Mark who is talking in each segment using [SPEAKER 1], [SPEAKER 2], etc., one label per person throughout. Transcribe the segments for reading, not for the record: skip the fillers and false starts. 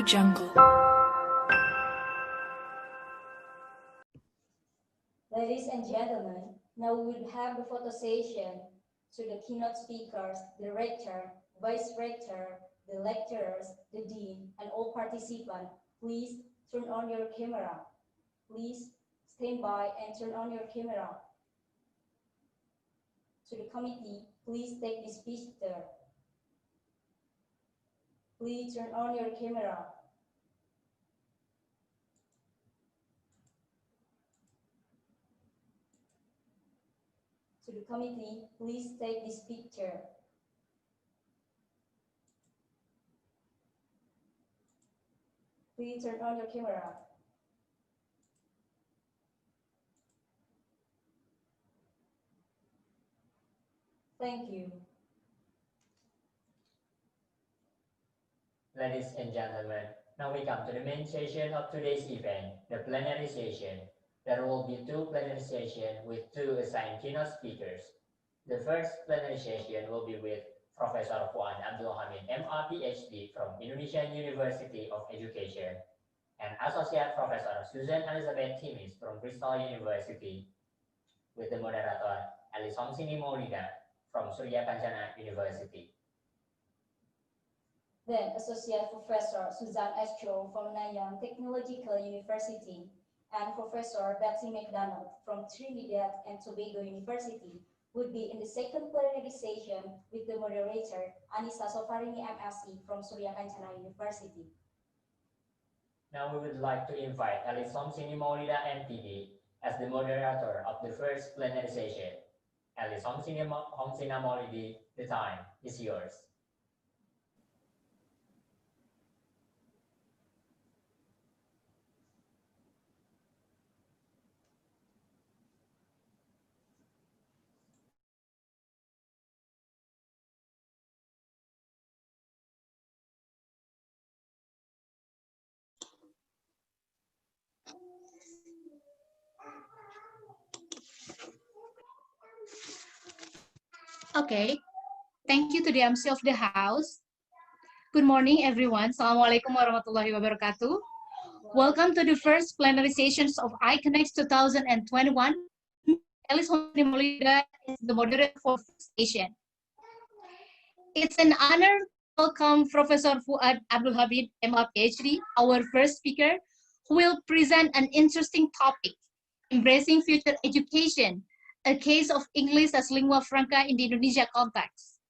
[SPEAKER 1] jungle.
[SPEAKER 2] Ladies and gentlemen, now we will have the photo session. To the keynote speakers, the rector, vice rector, the lecturers, the dean, and all participants, please turn on your camera. Please stand by and turn on your camera. To the committee, please take this picture. Please turn on your camera. To the committee, please take this picture. Please turn on your camera. Thank you.
[SPEAKER 3] Ladies and gentlemen, now we come to the main session of today's event, the plenary session. There will be two plenary sessions with two assigned keynote speakers. The first plenary session will be with Professor Fuad Abdul Hamied, MA Ph.D. from Indonesian University of Education, and Associate Professor Susan Elizabeth Timis from Bristol University, with the moderator Alisomsini Maulida from Suryakancana University.
[SPEAKER 2] Then Associate Professor Susan S. Cho from Nanyang Technological University and Professor Betsy McDonald from Trinidad and Tobago University would be in the second plenary session with the moderator Anissa Sofarini MSc from Suryakancana University.
[SPEAKER 3] Now we would like to invite Alisomsini Maulida MPD as the moderator of the first plenary session. Alisomsini Maulidi, the time is yours.
[SPEAKER 4] Okay, thank you to the MC of the house. Good morning, everyone. Assalamualaikum warahmatullahi wabarakatuh. Welcome to the first plenary sessions of iConnects 2021. Alice Molida is the moderator for this session. It's an honor to welcome Professor Fuad Abdul Hamied, MA Ph.D., our first speaker, who will present an interesting topic, embracing future education, a case of English as lingua franca in the Indonesia context.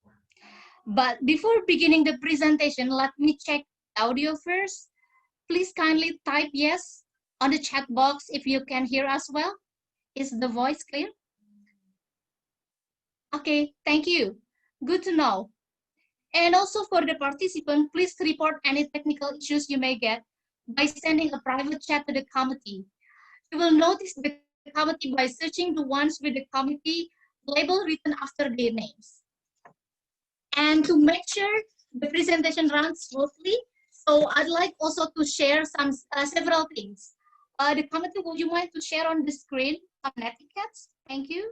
[SPEAKER 4] But before beginning the presentation, let me check the audio first. Please kindly type yes on the chat box if you can hear us well. Is the voice clear? Okay, thank you. Good to know. And also for the participant, please report any technical issues you may get by sending a private chat to the committee. You will notice the committee by searching the ones with the committee label written after their names. And to make sure the presentation runs smoothly, so I'd like also to share several things. The committee, would you mind to share on the screen some etiquettes? Thank you.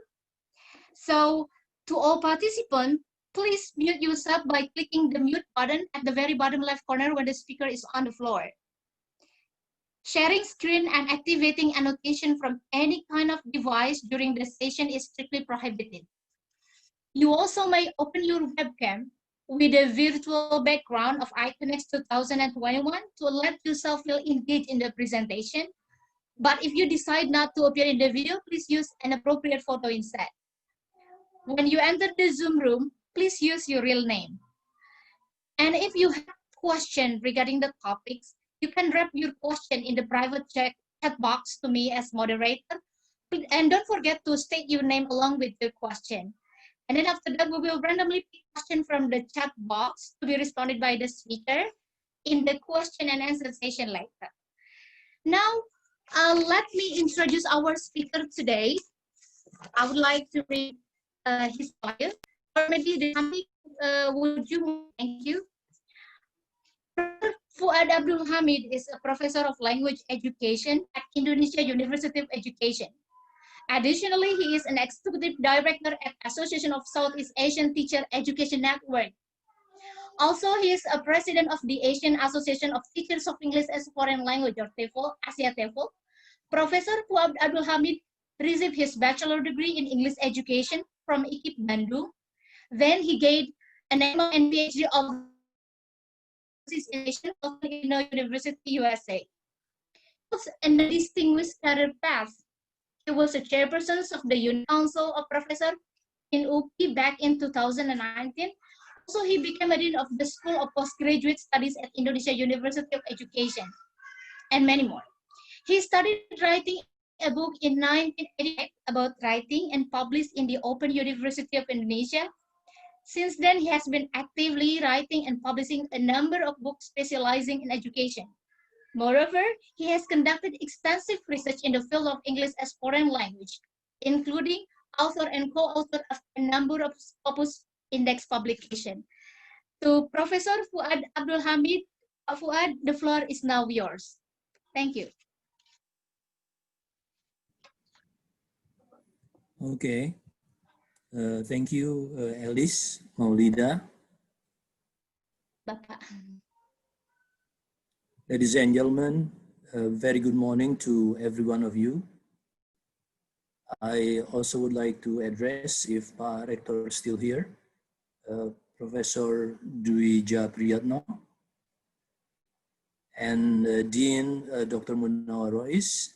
[SPEAKER 4] So to all participants, please mute yourself by clicking the mute button at the very bottom left corner when the speaker is on the floor. Sharing screen and activating annotation from any kind of device during the session is strictly prohibited. You also may open your webcam with a virtual background of iConnects 2021 to let yourself feel engaged in the presentation. But if you decide not to appear in the video, please use an appropriate photo instead. When you enter the Zoom room, please use your real name. And if you have questions regarding the topics, you can drop your question in the private chat box to me as moderator. And don't forget to state your name along with your question. And then after that, we will randomly pick question from the chat box to be responded by the speaker in the question and answer session later. Now, let me introduce our speaker today. I would like to read his bio, or maybe the topic, would you? Thank you. Fuad Abdul Hamied is a professor of language education at Indonesia University of Education. Additionally, he is an executive director at Association of Southeast Asian Teacher Education Network. Also, he is a president of the Asian Association of Teachers of English as Foreign Language, or TEFL, Asia TEFL. Professor Fuad Abdul Hamied received his bachelor degree in English education from IKIP Bandung. Then he gained an MA and Ph.D. of in Asian from Illinois University, USA. He was in a distinguished career path. He was a chairperson of the Unit Council of Professors in UPI back in 2019. Also, he became a dean of the School of Postgraduate Studies at Indonesia University of Education, and many more. He started writing a book in 1988 about writing and published in the Open University of Indonesia. Since then, he has been actively writing and publishing a number of books specializing in education. Moreover, he has conducted extensive research in the field of English as foreign language, including author and co-author of a number of Scopus Index publications. To Professor Fuad Abdul Hamied, Fuad, the floor is now yours. Thank you.
[SPEAKER 1] Okay. Thank you, Alice, Maulida.
[SPEAKER 4] Bapak.
[SPEAKER 1] Ladies and gentlemen, very good morning to every one of you. I also would like to address, if Pak Rector is still here, Professor Dwi Priyatno and Dean Dr. Munawar Rois,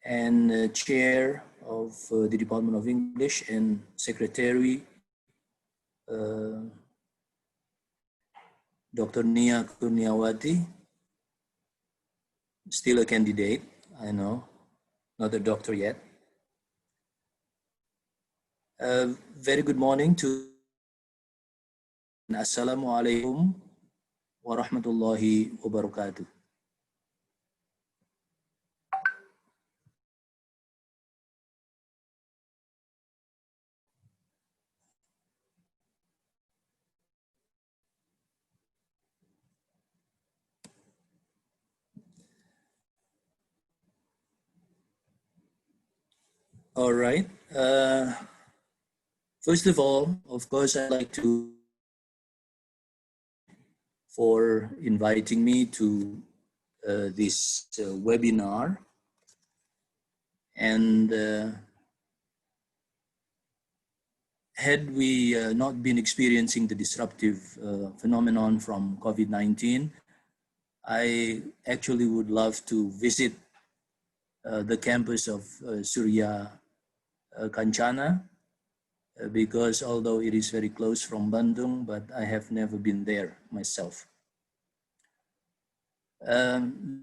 [SPEAKER 1] and Chair of the Department of English and Secretary Dr. Nia Kurniawati, still a candidate, I know, not a doctor yet. Very good morning to Assalamualaikum warahmatullahi wabarakatuh. All right. First of all, of course, I'd like to for inviting me to this webinar. And had we not been experiencing the disruptive phenomenon from COVID-19, I actually would love to visit the campus of Suryakancana, because although it is very close from Bandung, but I have never been there myself.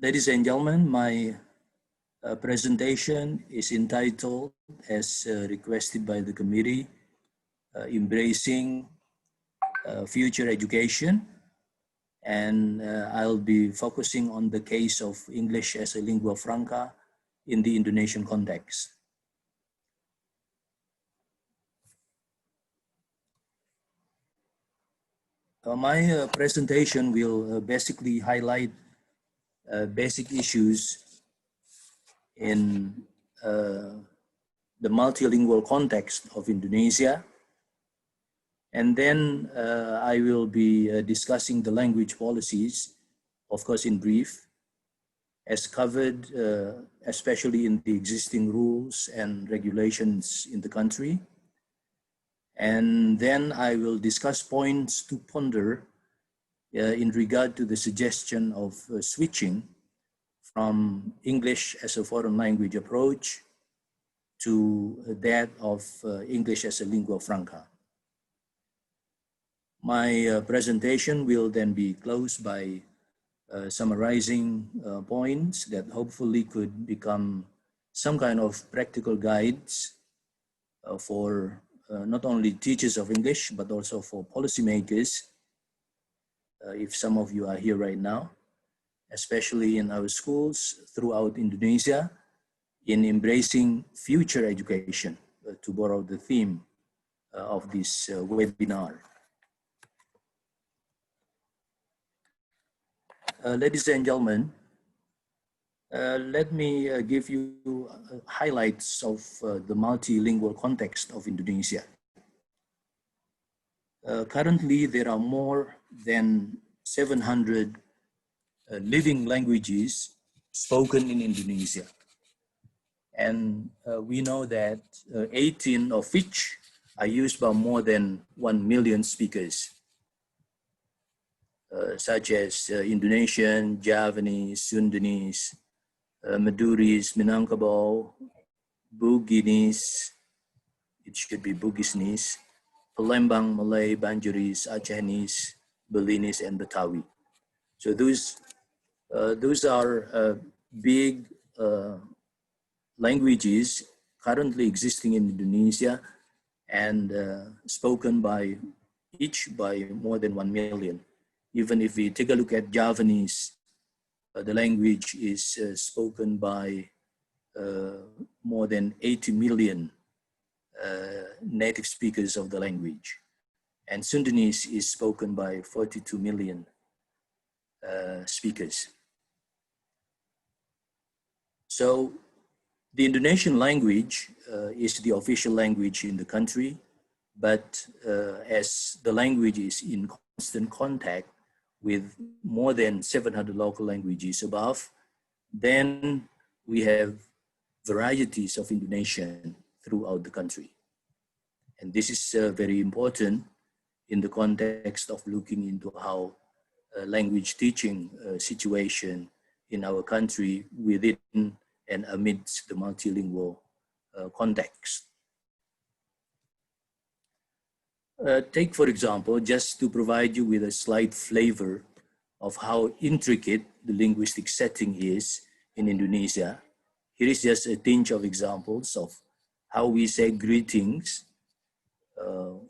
[SPEAKER 1] Ladies and gentlemen, my presentation is entitled, as requested by the committee, Embracing Future Education. And I'll be focusing on the case of English as a lingua franca in the Indonesian context. My presentation will basically highlight basic issues in the multilingual context of Indonesia. And then I will be discussing the language policies, of course in brief, as covered especially in the existing rules and regulations in the country. And then I will discuss points to ponder in regard to the suggestion of switching from English as a foreign language approach to that of English as a lingua franca. My presentation will then be closed by summarizing points that hopefully could become some kind of practical guides for not only teachers of English, but also for policymakers, if some of you are here right now, especially in our schools throughout Indonesia, in embracing future education, to borrow the theme of this webinar. Ladies and gentlemen, let me give you highlights of the multilingual context of Indonesia. Currently, there are more than 700 living languages spoken in Indonesia. And we know that 18 of which are used by more than 1 million speakers, such as Indonesian, Javanese, Sundanese, Maduris, Minangkabau, Buginese, it should be Bugisnese, Palembang, Malay, Banjaris, Acehese, Balinese, and Betawi. So those are big languages currently existing in Indonesia and spoken by each by more than 1 million. Even if we take a look at Javanese, the language is spoken by more than 80 million native speakers of the language. And Sundanese is spoken by 42 million speakers. So the Indonesian language is the official language in the country, but as the language is in constant contact with more than 700 local languages above, then we have varieties of Indonesian throughout the country. And this is very important in the context of looking into how language teaching situation in our country within and amidst the multilingual context. Take, for example, just to provide you with a slight flavor of how intricate the linguistic setting is in Indonesia, here is just a tinge of examples of how we say greetings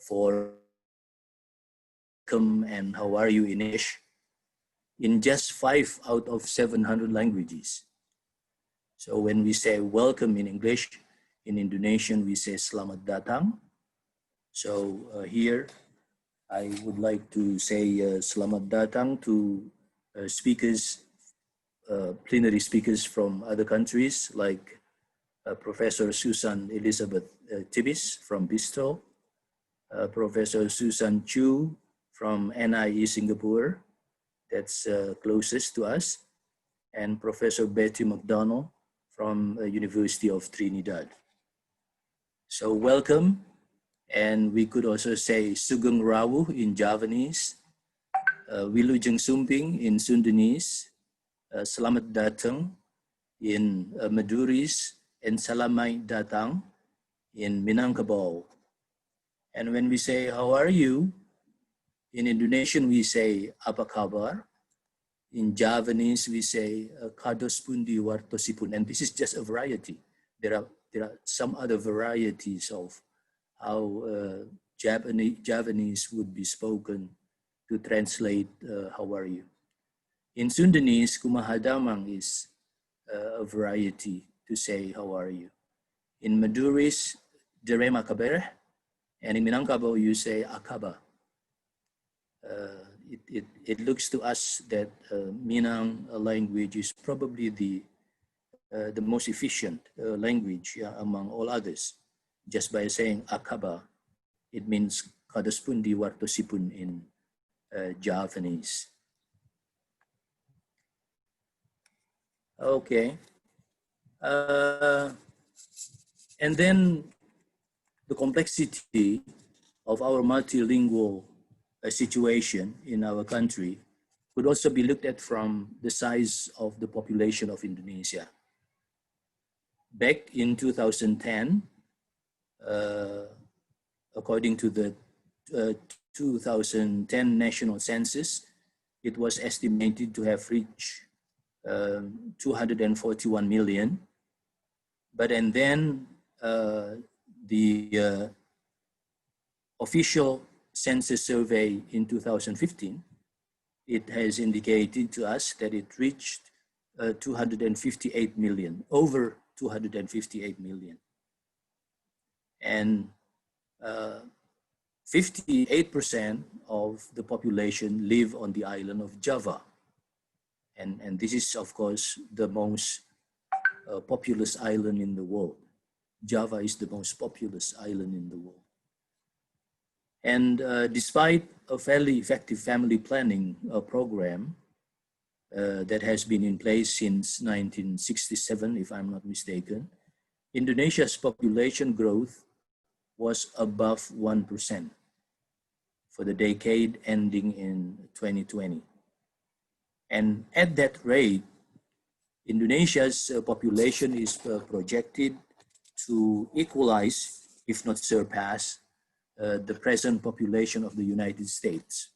[SPEAKER 1] for welcome and how are you in English in just 5 out of 700 languages. So when we say welcome in English, in Indonesian we say selamat datang. So here I would like to say selamat datang to speakers, plenary speakers from other countries like Professor Susan Elizabeth Tibis from Bristol, Professor Susan Chu from NIE Singapore, that's closest to us, and Professor Betty McDonald from University of Trinidad. So welcome, and we could also say Sugeng Rawu in Javanese, Wilujeng Sumping in Sundanese, Selamat Datang in Maduris, and Salamai Datang in Minangkabau. And when we say, how are you? In Indonesian, we say, apa kabar? In Javanese, we say, kados pundi wartosipun. And this is just a variety. There are some other varieties of how Javanese would be spoken to translate, how are you? In Sundanese, kumahadamang is a variety to say, how are you? In Maduris, derema kaber, and in Minangkabau, you say akaba. It looks to us that Minang language is probably the most efficient language among all others. Just by saying akaba, it means kadaspundi wartosipun in Javanese. Okay. And then the complexity of our multilingual situation in our country could also be looked at from the size of the population of Indonesia. Back in 2010, according to the 2010 national census, it was estimated to have reached 241 million. But and then the official census survey in 2015, it has indicated to us that it reached 258 million, over 258 million. And 58% of the population live on the island of Java. And this is, of course, the most populous island in the world. Java is the most populous island in the world. And despite a fairly effective family planning program that has been in place since 1967, if I'm not mistaken, Indonesia's population growth was above 1% for the decade ending in 2020. And at that rate, Indonesia's population is projected to equalize, if not surpass, the present population of the United States.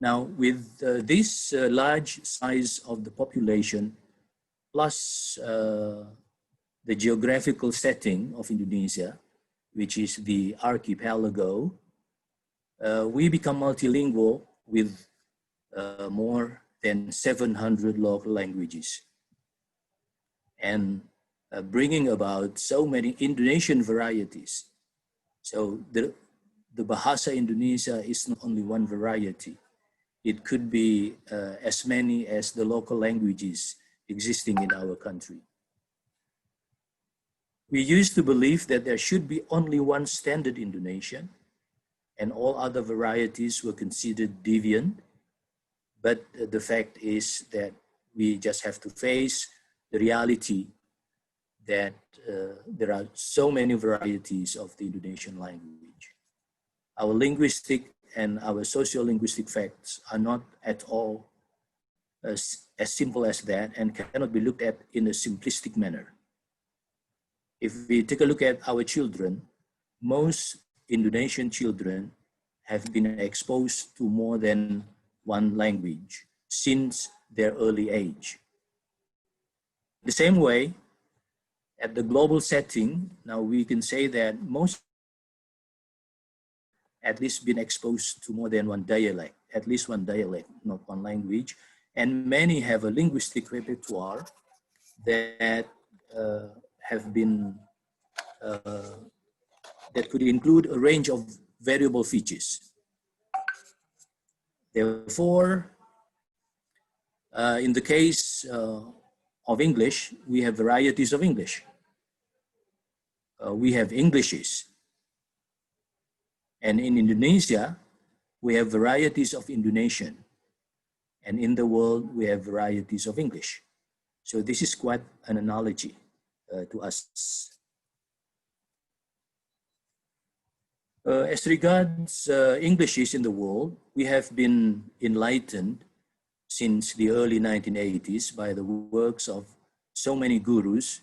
[SPEAKER 1] Now, with this large size of the population, plus the geographical setting of Indonesia, which is the archipelago, we become multilingual with more than 700 local languages, and bringing about so many Indonesian varieties. So the Bahasa Indonesia is not only one variety. It could be as many as the local languages existing in our country. We used to believe that there should be only one standard Indonesian and all other varieties were considered deviant. But the fact is that we just have to face the reality that there are so many varieties of the Indonesian language. Our linguistic and our socio-linguistic facts are not at all as simple as that and cannot be looked at in a simplistic manner. If we take a look at our children, most Indonesian children have been exposed to more than one language since their early age. The same way, at the global setting, now we can say that most at least been exposed to more than one dialect, at least one dialect, not one language, and many have a linguistic repertoire that have been, that could include a range of variable features. Therefore, in the case of English, we have varieties of English. We have Englishes. And in Indonesia, we have varieties of Indonesian. And in the world, we have varieties of English. So this is quite an analogy to us. As regards Englishes in the world, we have been enlightened since the early 1980s by the works of so many gurus,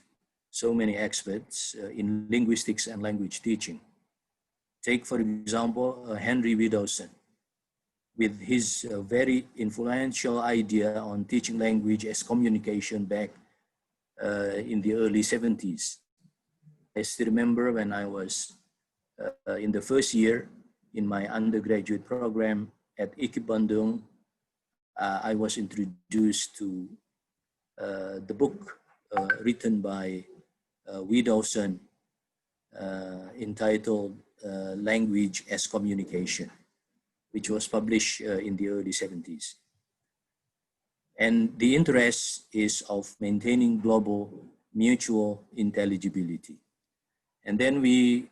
[SPEAKER 1] so many experts in linguistics and language teaching. Take, for example, Henry Widowson, with his very influential idea on teaching language as communication back in the early 70s. I still remember when I was in the first year in my undergraduate program at IKIP Bandung, I was introduced to the book written by Widowson entitled Language as Communication, which was published in the early 70s. And the interest is of maintaining global mutual intelligibility. And then we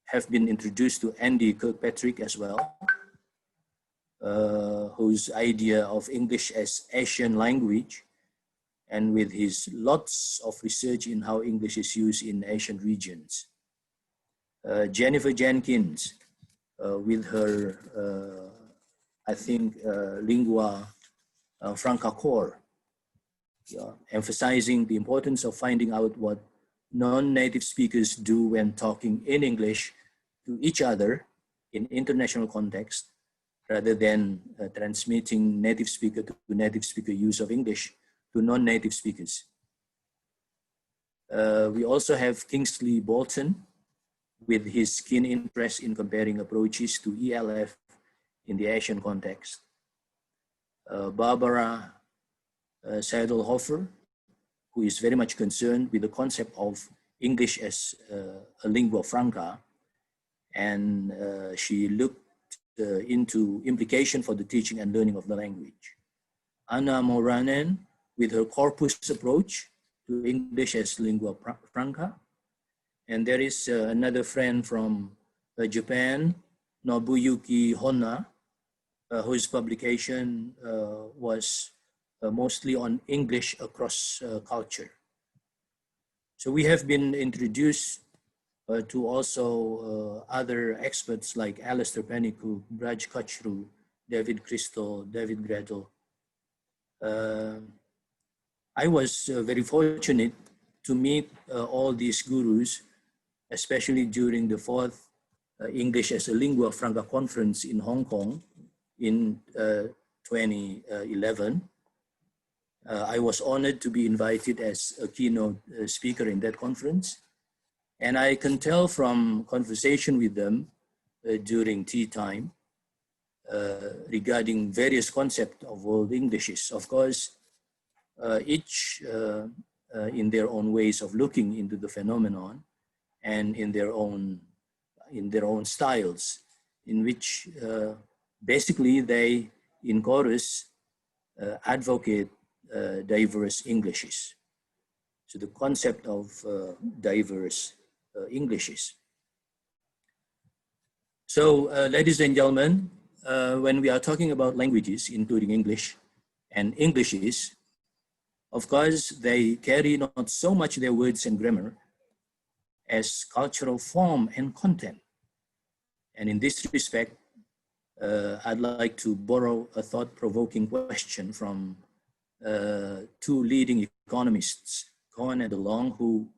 [SPEAKER 1] have been introduced to Andy Kirkpatrick as well, whose idea of English as Asian language, and with his lots of research in how English is used in Asian regions. Jennifer Jenkins, with her, I think, lingua franca core, emphasizing the importance of finding out what non-native speakers do when talking in English to each other in international context, rather than transmitting native speaker to native speaker use of English to non-native speakers. We also have Kingsley Bolton with his keen interest in comparing approaches to ELF in the Asian context. Barbara Seidelhofer, who is very much concerned with the concept of English as a lingua franca, and she looked into implication for the teaching and learning of the language. Anna Moranen, with her corpus approach to English as lingua franca, And there is another friend from Japan, Nobuyuki Honna, whose publication was mostly on English across culture. So we have been introduced to also other experts like Alistair Pennycook, Braj Kachru, David Crystal, David Gretel. I was very fortunate to meet all these gurus, especially during the fourth English as a Lingua Franca conference in Hong Kong in 2011. I was honored to be invited as a keynote speaker in that conference. And I can tell from conversation with them during tea time regarding various concepts of world Englishes. Of course, each in their own ways of looking into the phenomenon and in their own styles, in which basically they, in chorus, advocate diverse Englishes. So the concept of diverse Englishes. So ladies and gentlemen, when we are talking about languages, including English and Englishes, of course, they carry not so much their words and grammar as cultural form and content. And in this respect, I'd like to borrow a thought-provoking question from two leading economists, Cohen and DeLong, who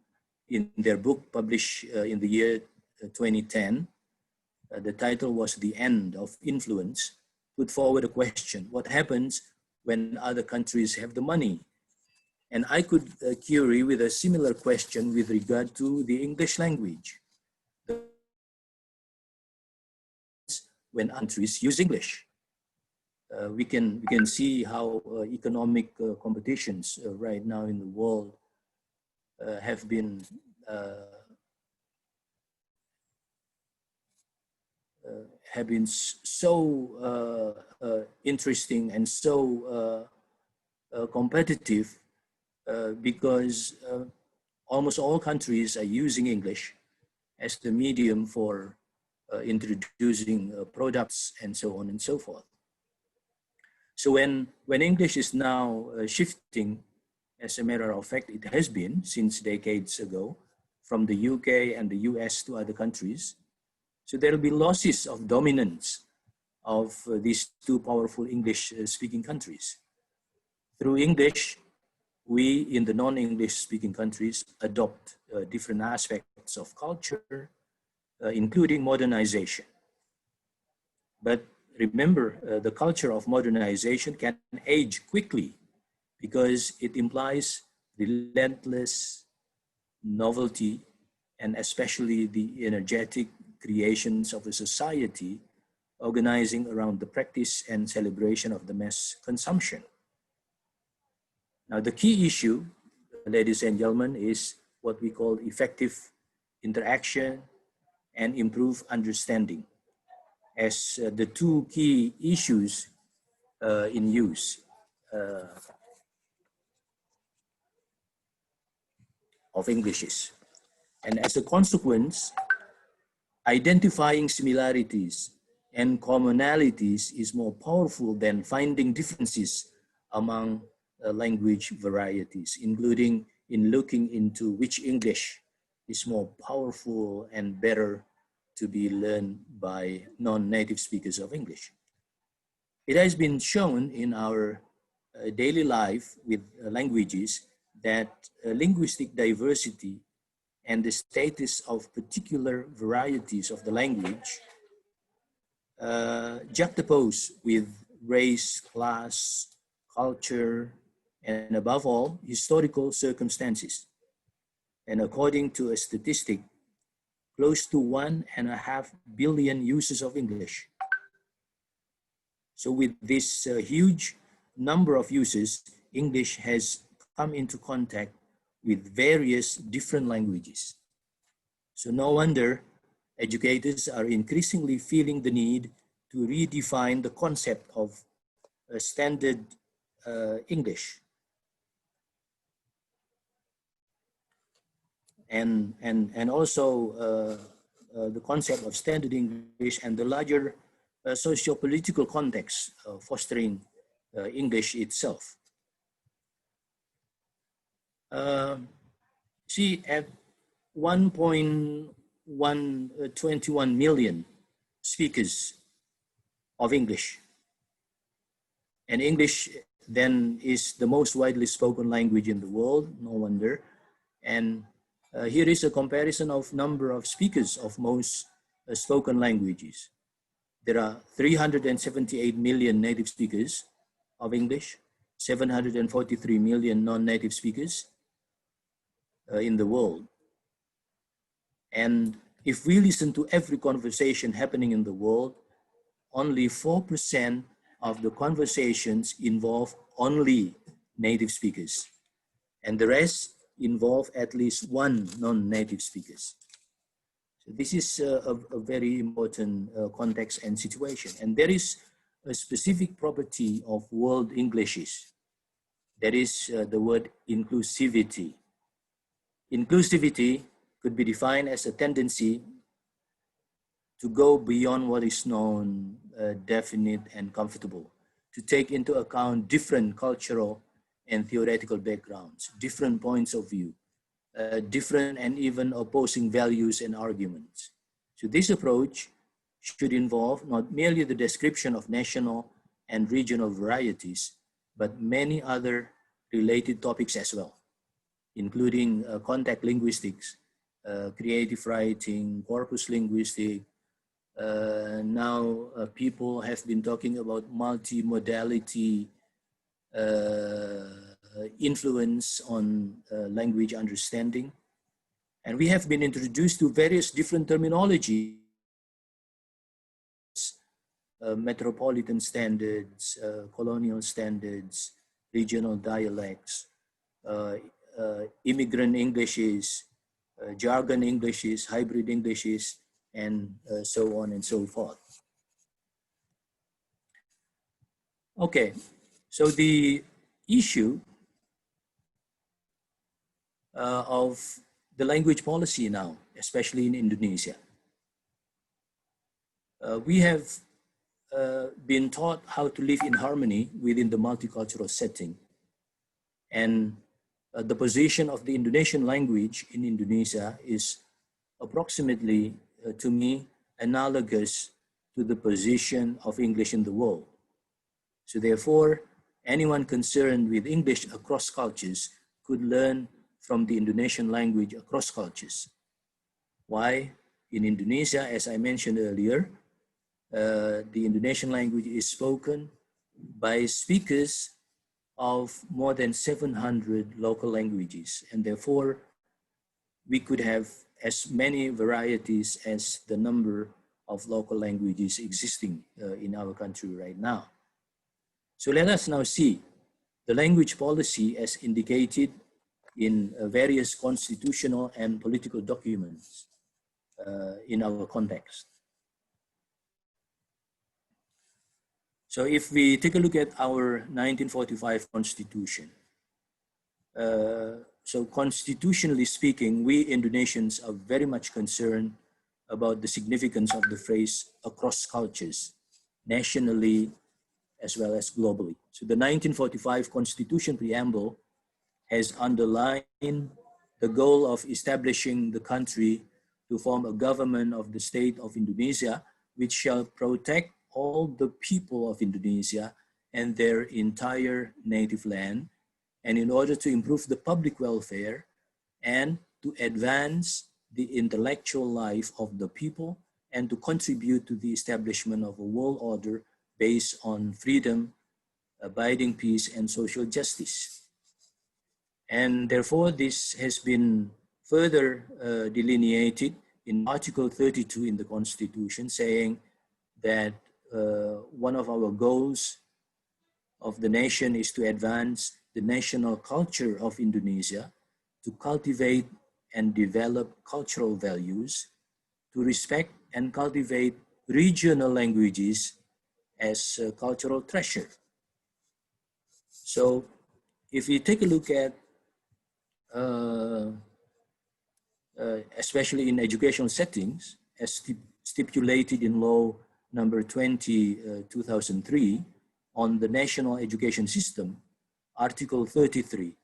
[SPEAKER 1] in their book published in the year 2010, the title was The End of Influence, put forward a question: what happens when other countries have the money? And I could query with a similar question with regard to the English language. When countries use English, we can see how economic competitions right now in the world have been so interesting and so competitive because almost all countries are using English as the medium for introducing products and so on and so forth. So when English is now shifting, as a matter of fact, it has been since decades ago, from the UK and the US to other countries. So there will be losses of dominance of these two powerful English-speaking countries. Through English, we in the non-English speaking countries adopt different aspects of culture, including modernization. But remember, the culture of modernization can age quickly because it implies relentless novelty and especially the energetic creations of a society organizing around the practice and celebration of the mass consumption. Now, the key issue, ladies and gentlemen, is what we call effective interaction and improved understanding as the two key issues in use of Englishes. And as a consequence, identifying similarities and commonalities is more powerful than finding differences among language varieties, including in looking into which English is more powerful and better to be learned by non-native speakers of English. It has been shown in our daily life with languages that linguistic diversity and the status of particular varieties of the language juxtaposed with race, class, culture, and above all, historical circumstances. And according to a statistic, close to 1.5 billion users of English. So with this huge number of users, English has come into contact with various different languages. So no wonder educators are increasingly feeling the need to redefine the concept of standard English. and also the concept of standard English and the larger socio-political context fostering English itself. See, at 1.121 million speakers of English, and English then is the most widely spoken language in the world, no wonder. And here is a comparison of number of speakers of most spoken languages. There are 378 million native speakers of English, 743 million non-native speakers in the world. And if we listen to every conversation happening in the world, only 4% of the conversations involve only native speakers, and the rest involve at least one non-native speakers. So this is a very important context and situation. And there is a specific property of world Englishes. That is the word inclusivity. Inclusivity could be defined as a tendency to go beyond what is known, definite, and comfortable, to take into account different cultural and theoretical backgrounds, different points of view, different and even opposing values and arguments. So this approach should involve not merely the description of national and regional varieties, but many other related topics as well, including contact linguistics, creative writing, corpus linguistic. Now people have been talking about multimodality, influence on language understanding. And we have been introduced to various different terminologies, metropolitan standards, colonial standards, regional dialects, immigrant Englishes, jargon Englishes, hybrid Englishes, and so on and so forth. Okay, so the issue of the language policy now, especially in Indonesia. We have been taught how to live in harmony within the multicultural setting. And the position of the Indonesian language in Indonesia is approximately, to me, analogous to the position of English in the world. So therefore, anyone concerned with English across cultures could learn from the Indonesian language across cultures. Why? In Indonesia, as I mentioned earlier, the Indonesian language is spoken by speakers of more than 700 local languages, and therefore we could have as many varieties as the number of local languages existing in our country right now. So let us now see the language policy as indicated in various constitutional and political documents in our context. So if we take a look at our 1945 Constitution, so constitutionally speaking, we Indonesians are very much concerned about the significance of the phrase across cultures, nationally as well as globally. So the 1945 Constitution preamble has underlined the goal of establishing the country to form a government of the state of Indonesia, which shall protect all the people of Indonesia and their entire native land, and in order to improve the public welfare and to advance the intellectual life of the people and to contribute to the establishment of a world order based on freedom, abiding peace, and social justice. And therefore, this has been further delineated in Article 32 in the Constitution, saying that one of our goals of the nation is to advance the national culture of Indonesia, to cultivate and develop cultural values, to respect and cultivate regional languages as a cultural treasure. So if we take a look at especially in educational settings, as stipulated in Law number 20, 2003 on the National Education System, Article 33.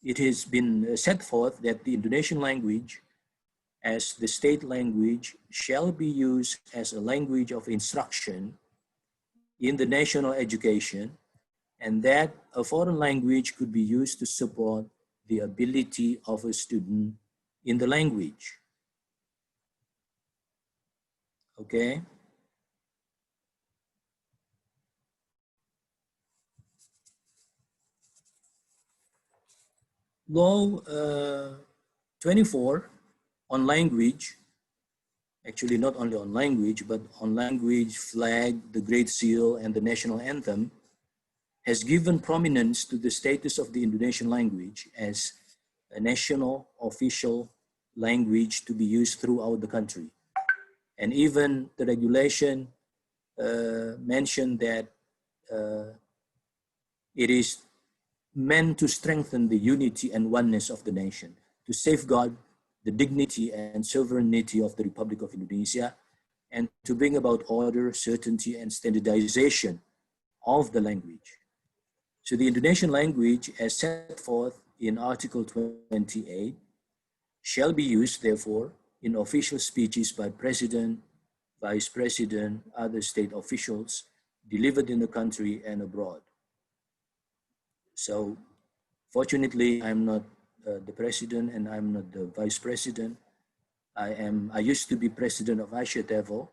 [SPEAKER 1] It has been set forth that the Indonesian language as the state language shall be used as a language of instruction in the national education, and that a foreign language could be used to support the ability of a student in the language. Okay. Law 24 on language, actually not only on language, but on language, flag, the Great Seal, and the national anthem, has given prominence to the status of the Indonesian language as a national official language to be used throughout the country. And even the regulation mentioned that it is meant to strengthen the unity and oneness of the nation, to safeguard the dignity and sovereignty of the Republic of Indonesia, and to bring about order, certainty, and standardization of the language. So the Indonesian language, as set forth in Article 28, shall be used, therefore, in official speeches by President, Vice President, other state officials, delivered in the country and abroad. So, fortunately, I'm not the president and I'm not the vice president. I used to be president of iConnects,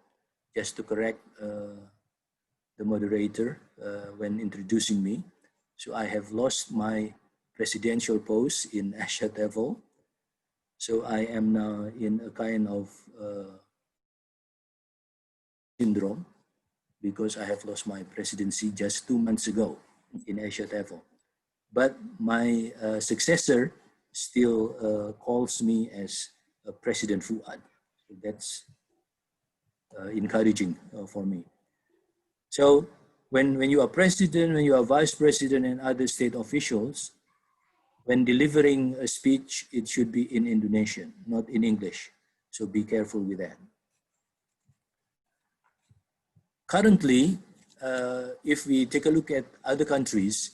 [SPEAKER 1] just to correct the moderator when introducing me. So I have lost my presidential post in iConnects. So I am now in a kind of syndrome because I have lost my presidency just 2 months ago in iConnects. But my successor still calls me as President Fuad. So that's encouraging for me. So when you are president, when you are vice president and other state officials, when delivering a speech, it should be in Indonesian, not in English. So be careful with that. Currently, if we take a look at other countries,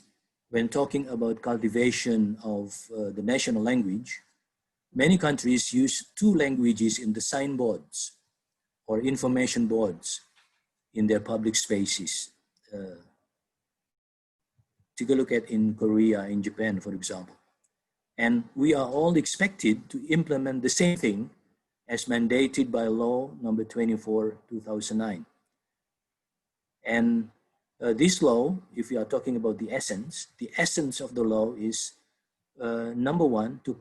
[SPEAKER 1] when talking about cultivation of the national language, many countries use 2 languages in the signboards or information boards in their public spaces. Take a look at in Korea, in Japan, for example. And we are all expected to implement the same thing as mandated by law number 24, 2009. And this law, if we are talking about the essence of the law is number 1, to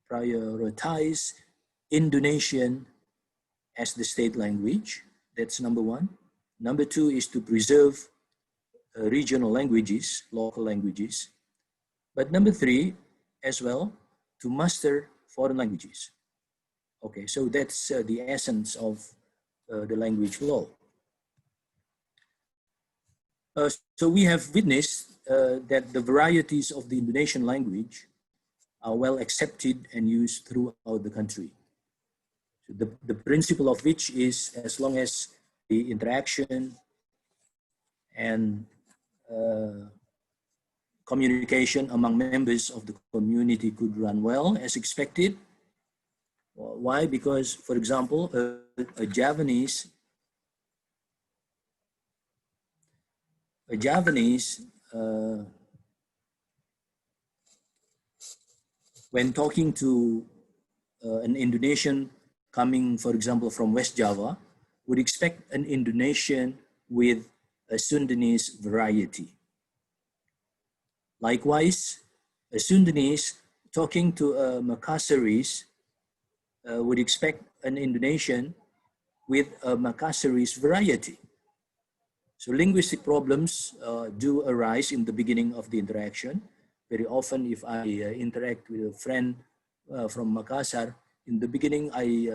[SPEAKER 1] prioritize Indonesian as the state language. That's number 1. Number 2 is to preserve regional languages, local languages. But number 3 as well, to master foreign languages. Okay, so that's the essence of the language law. So we have witnessed that the varieties of the Indonesian language are well accepted and used throughout the country. So the principle of which is, as long as the interaction and communication among members of the community could run well as expected. Why? Because, for example, a Javanese when talking to an Indonesian coming, for example, from West Java, would expect an Indonesian with a Sundanese variety. Likewise, a Sundanese talking to a Makassarese would expect an Indonesian with a Makassarese variety. So linguistic problems do arise in the beginning of the interaction. Very often, if I interact with a friend from Makassar, in the beginning, I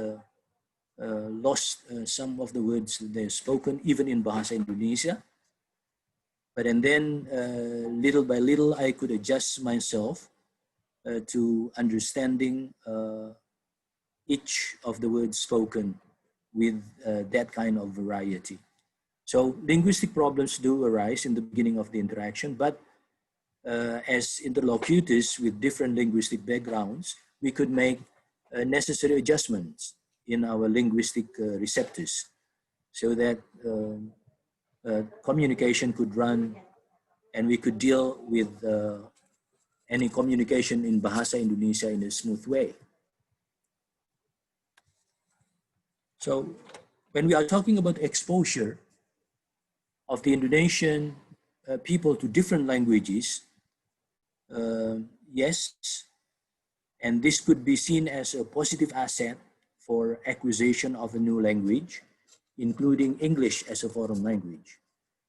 [SPEAKER 1] lost some of the words they're spoken, even in Bahasa Indonesia. But and then, little by little, I could adjust myself to understanding each of the words spoken with that kind of variety. So linguistic problems do arise in the beginning of the interaction, but as interlocutors with different linguistic backgrounds, we could make necessary adjustments in our linguistic receptors so that communication could run and we could deal with any communication in Bahasa Indonesia in a smooth way. So when we are talking about exposure of the Indonesian people to different languages, yes, and this could be seen as a positive asset for acquisition of a new language, including English as a foreign language.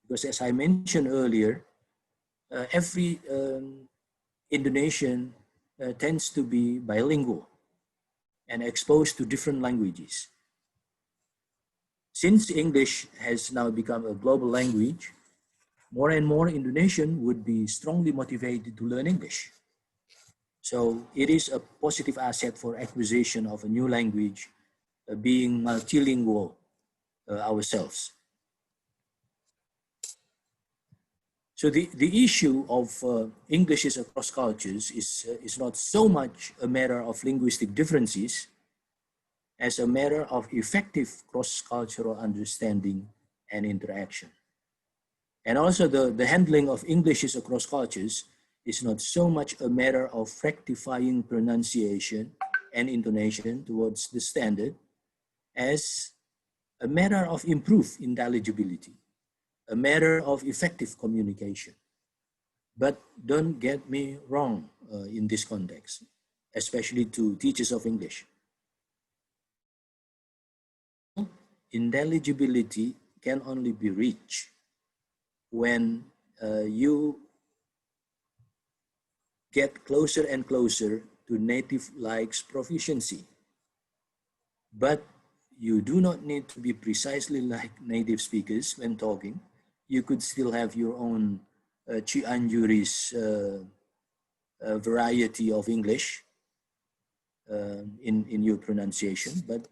[SPEAKER 1] Because as I mentioned earlier, every Indonesian tends to be bilingual and exposed to different languages. Since English has now become a global language, more and more Indonesian would be strongly motivated to learn English. So it is a positive asset for acquisition of a new language, being multilingual ourselves. So the issue of Englishes across cultures is not so much a matter of linguistic differences as a matter of effective cross-cultural understanding and interaction. And also the handling of Englishes across cultures is not so much a matter of rectifying pronunciation and intonation towards the standard as a matter of improved intelligibility, a matter of effective communication. But don't get me wrong in this context, especially to teachers of English. Intelligibility can only be reached when you get closer and closer to native-like proficiency. But you do not need to be precisely like native speakers when talking. You could still have your own Cianjuris variety of English in your pronunciation. But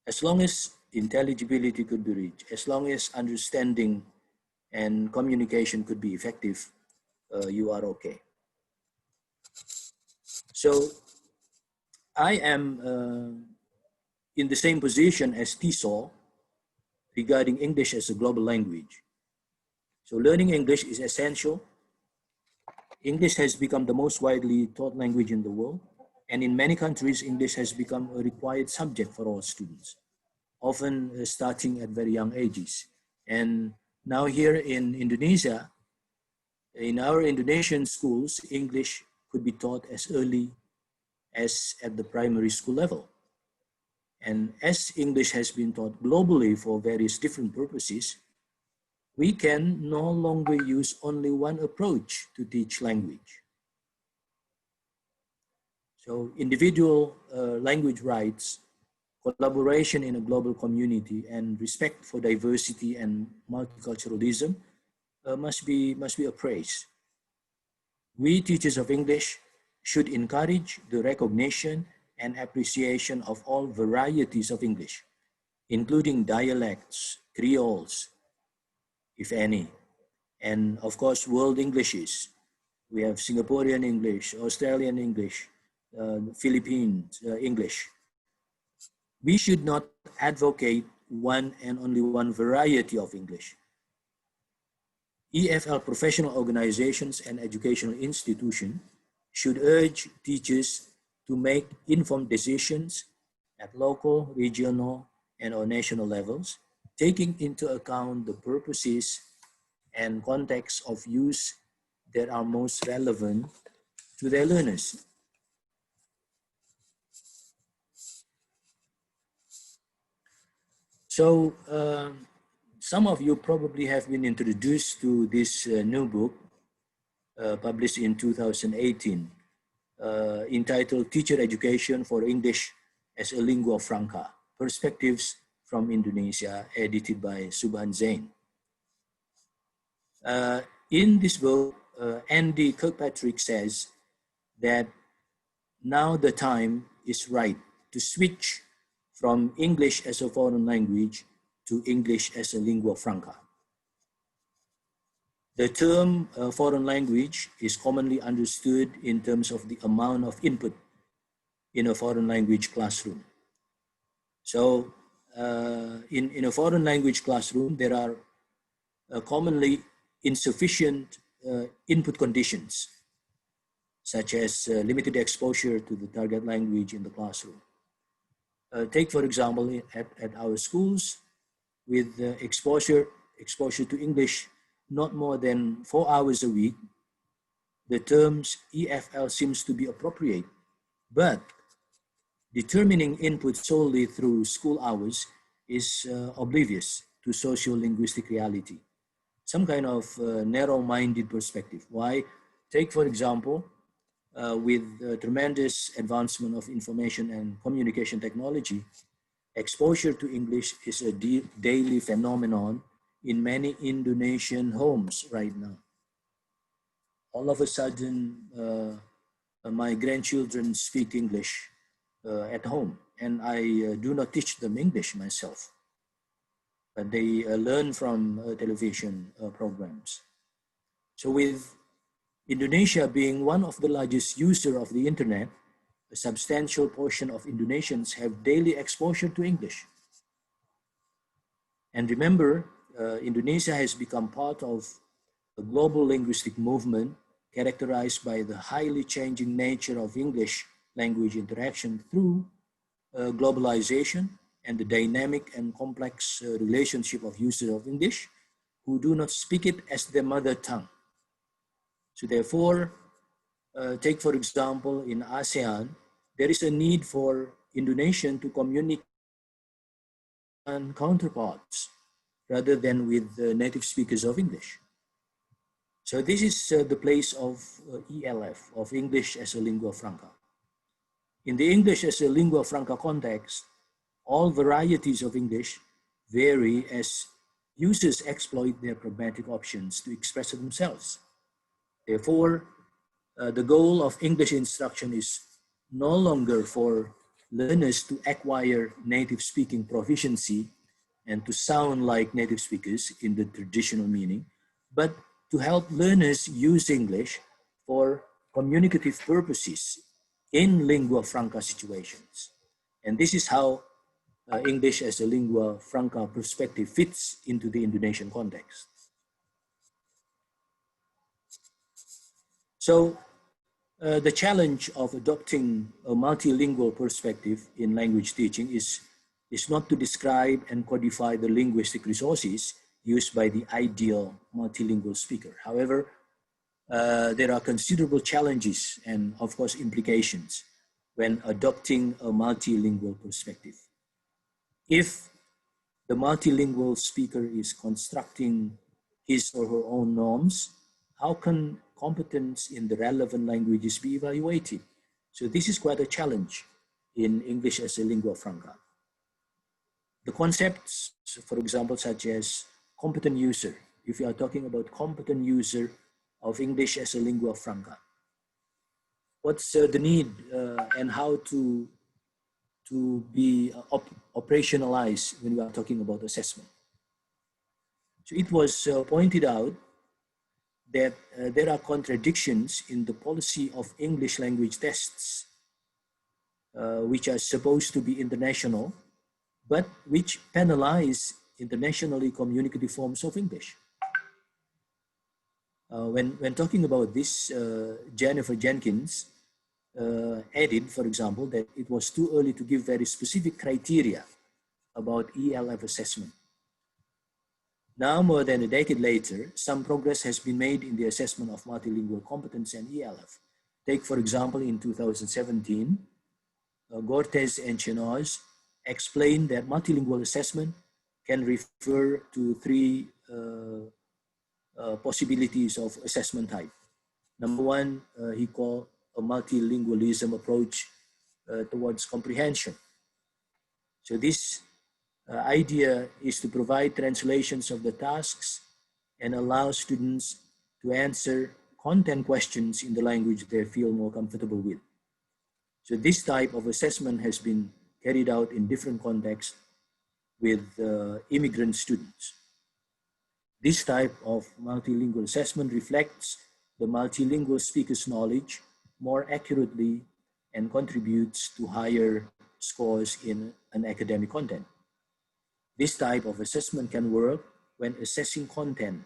[SPEAKER 1] as long as intelligibility could be reached, as long as understanding and communication could be effective, you are okay. So I am in the same position as Tiso regarding English as a global language. So learning English is essential. English has become the most widely taught language in the world. And in many countries, English has become a required subject for all students, often starting at very young ages. And now here in Indonesia, in our Indonesian schools, English could be taught as early as at the primary school level. And as English has been taught globally for various different purposes, we can no longer use only one approach to teach language. So individual language rights, collaboration in a global community, and respect for diversity and multiculturalism must be appraised. We teachers of English should encourage the recognition and appreciation of all varieties of English, including dialects, creoles, if any, and of course world Englishes. We have Singaporean English, Australian English, Philippines English. We should not advocate one and only one variety of English. EFL professional organizations and educational institutions should urge teachers to make informed decisions at local, regional, and or national levels, taking into account the purposes and context of use that are most relevant to their learners. So some of you probably have been introduced to this new book published in 2018, entitled Teacher Education for English as a Lingua Franca, Perspectives from Indonesia, edited by Subhan Zain. In this book, Andy Kirkpatrick says that now the time is right to switch from English as a foreign language to English as a lingua franca. The term foreign language is commonly understood in terms of the amount of input in a foreign language classroom. So in a foreign language classroom, there are commonly insufficient input conditions, such as limited exposure to the target language in the classroom. Take, for example, at our schools, with exposure to English not more than 4 hours a week, the terms EFL seems to be appropriate. But determining input solely through school hours is oblivious to socio-linguistic reality. Some kind of narrow-minded perspective. Why? Take, for example, with tremendous advancement of information and communication technology, exposure to English is a daily phenomenon in many Indonesian homes right now. All of a sudden, my grandchildren speak English at home, and I do not teach them English myself, but they learn from television programs. So with Indonesia being one of the largest users of the internet, a substantial portion of Indonesians have daily exposure to English. And remember, Indonesia has become part of a global linguistic movement characterized by the highly changing nature of English language interaction through globalization and the dynamic and complex relationship of users of English who do not speak it as their mother tongue. So therefore, take for example, in ASEAN, there is a need for Indonesian to communicate with counterparts rather than with the native speakers of English. So this is the place of ELF, of English as a lingua franca. In the English as a lingua franca context, all varieties of English vary as users exploit their pragmatic options to express themselves. Therefore, the goal of English instruction is no longer for learners to acquire native speaking proficiency and to sound like native speakers in the traditional meaning, but to help learners use English for communicative purposes in lingua franca situations. And this is how English as a lingua franca perspective fits into the Indonesian context. So the challenge of adopting a multilingual perspective in language teaching is not to describe and codify the linguistic resources used by the ideal multilingual speaker. However, there are considerable challenges and, of course, implications when adopting a multilingual perspective. If the multilingual speaker is constructing his or her own norms, how can competence in the relevant languages be evaluated? So this is quite a challenge in English as a lingua franca. The concepts, for example, such as competent user, if you are talking about competent user of English as a lingua franca, what's the need and how to be operationalized when we are talking about assessment? So it was pointed out that there are contradictions in the policy of English language tests, which are supposed to be international, but which penalize internationally communicative forms of English. When talking about this, Jennifer Jenkins added, for example, that it was too early to give very specific criteria about ELF assessment. Now, more than a decade later, some progress has been made in the assessment of multilingual competence and ELF. Take, for example, in 2017, Gortez and Chenoz explained that multilingual assessment can refer to three possibilities of assessment type. Number one, he called a multilingualism approach towards comprehension. So this idea is to provide translations of the tasks and allow students to answer content questions in the language they feel more comfortable with. So this type of assessment has been carried out in different contexts with immigrant students. This type of multilingual assessment reflects the multilingual speaker's knowledge more accurately and contributes to higher scores in an academic content. This type of assessment can work when assessing content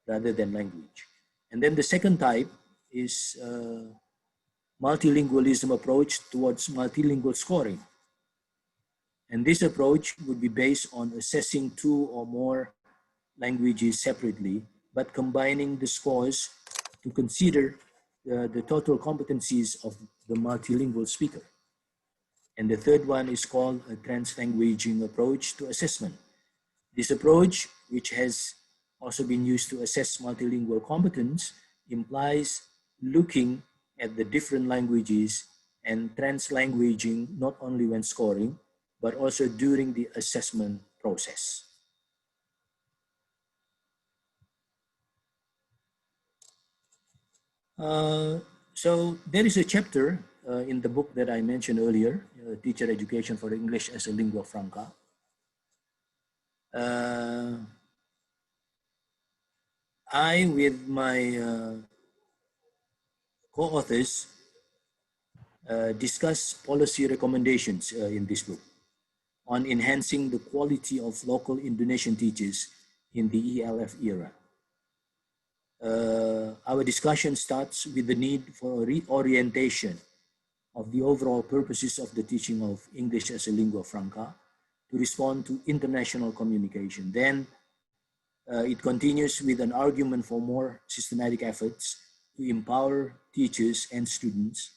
[SPEAKER 1] rather than language. And then the second type is multilingualism approach towards multilingual scoring. And this approach would be based on assessing two or more languages separately, but combining the scores to consider the total competencies of the multilingual speaker. And the third one is called a translanguaging approach to assessment. This approach, which has also been used to assess multilingual competence, implies looking at the different languages and translanguaging not only when scoring, but also during the assessment process. So there is a chapter in the book that I mentioned earlier, Teacher Education for English as a Lingua Franca. I, with my co-authors, discuss policy recommendations in this book on enhancing the quality of local Indonesian teachers in the ELF era. Our discussion starts with the need for a reorientation of the overall purposes of the teaching of English as a lingua franca to respond to international communication. Then it continues with an argument for more systematic efforts to empower teachers and students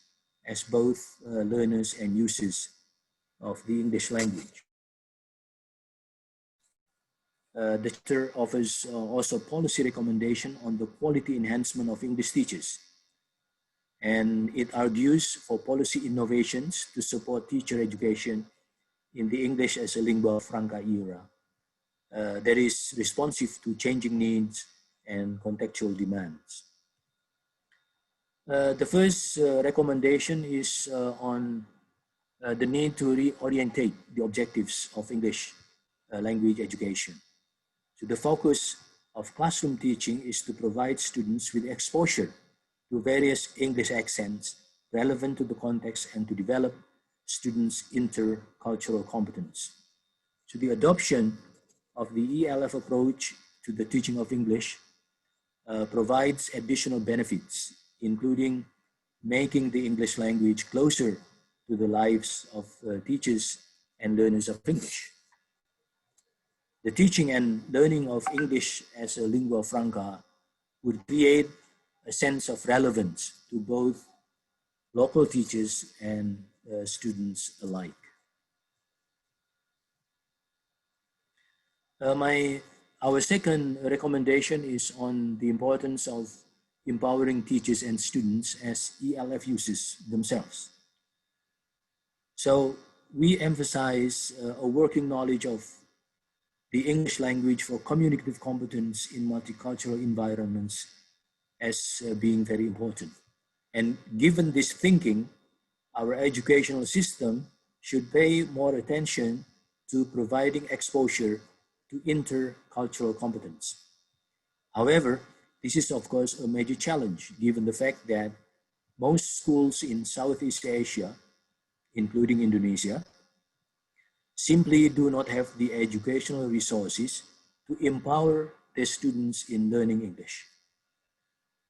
[SPEAKER 1] as both learners and users of the English language. The chapter offers also policy recommendation on the quality enhancement of English teachers. And it argues for policy innovations to support teacher education in the English as a lingua franca era that is responsive to changing needs and contextual demands. The first recommendation is on the need to reorientate the objectives of English language education. So the focus of classroom teaching is to provide students with exposure to various English accents relevant to the context and to develop students' intercultural competence. So the adoption of the ELF approach to the teaching of English provides additional benefits, including making the English language closer to the lives of teachers and learners of English. The teaching and learning of English as a lingua franca would create a sense of relevance to both local teachers and students alike. Our second recommendation is on the importance of empowering teachers and students as ELF users themselves. So we emphasize a working knowledge of the English language for communicative competence in multicultural environments as being very important. And given this thinking, our educational system should pay more attention to providing exposure to intercultural competence. However, this is of course a major challenge given the fact that most schools in Southeast Asia, including Indonesia, simply do not have the educational resources to empower their students in learning English.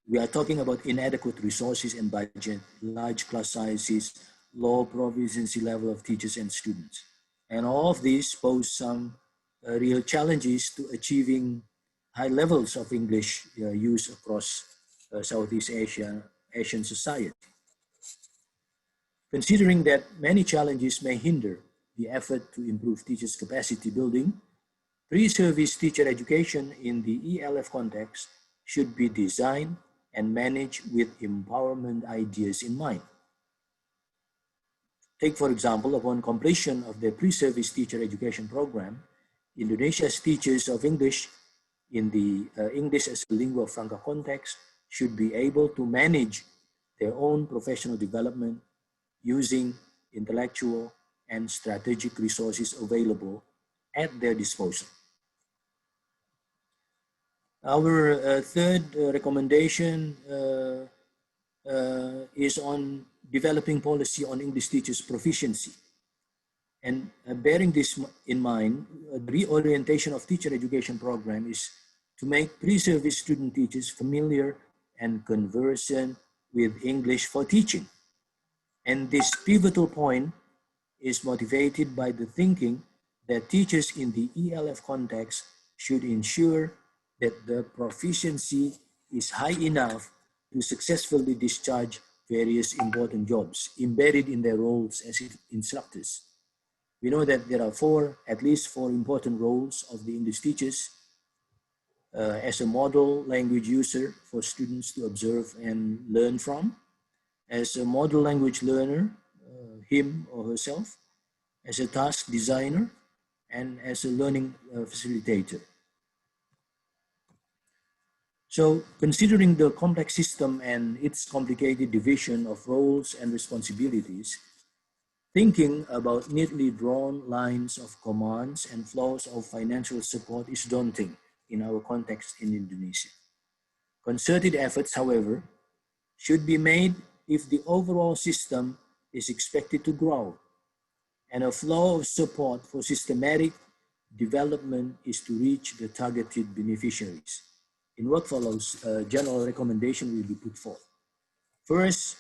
[SPEAKER 1] We are talking about inadequate resources and budget, large class sizes, low proficiency level of teachers and students. And all of these pose some real challenges to achieving high levels of English use across Southeast Asian society. Considering that many challenges may hinder the effort to improve teachers' capacity building, pre-service teacher education in the ELF context should be designed and managed with empowerment ideas in mind. Take, for example, upon completion of the pre-service teacher education program, Indonesia's teachers of English in the English as a lingua franca context should be able to manage their own professional development using intellectual and strategic resources available at their disposal. Our third recommendation is on developing policy on English teachers' proficiency. And bearing this in mind, the reorientation of teacher education program is to make pre-service student teachers familiar and conversant with English for teaching. And this pivotal point is motivated by the thinking that teachers in the ELF context should ensure that the proficiency is high enough to successfully discharge various important jobs embedded in their roles as instructors. We know that there are at least four important roles of the English teachers: as a model language user for students to observe and learn from, as a model language learner, him or herself, as a task designer, and as a learning facilitator. So, considering the complex system and its complicated division of roles and responsibilities, thinking about neatly drawn lines of commands and flows of financial support is daunting in our context in Indonesia. Concerted efforts, however, should be made if the overall system is expected to grow, and a flow of support for systematic development is to reach the targeted beneficiaries. In what follows, a general recommendation will be put forth. First,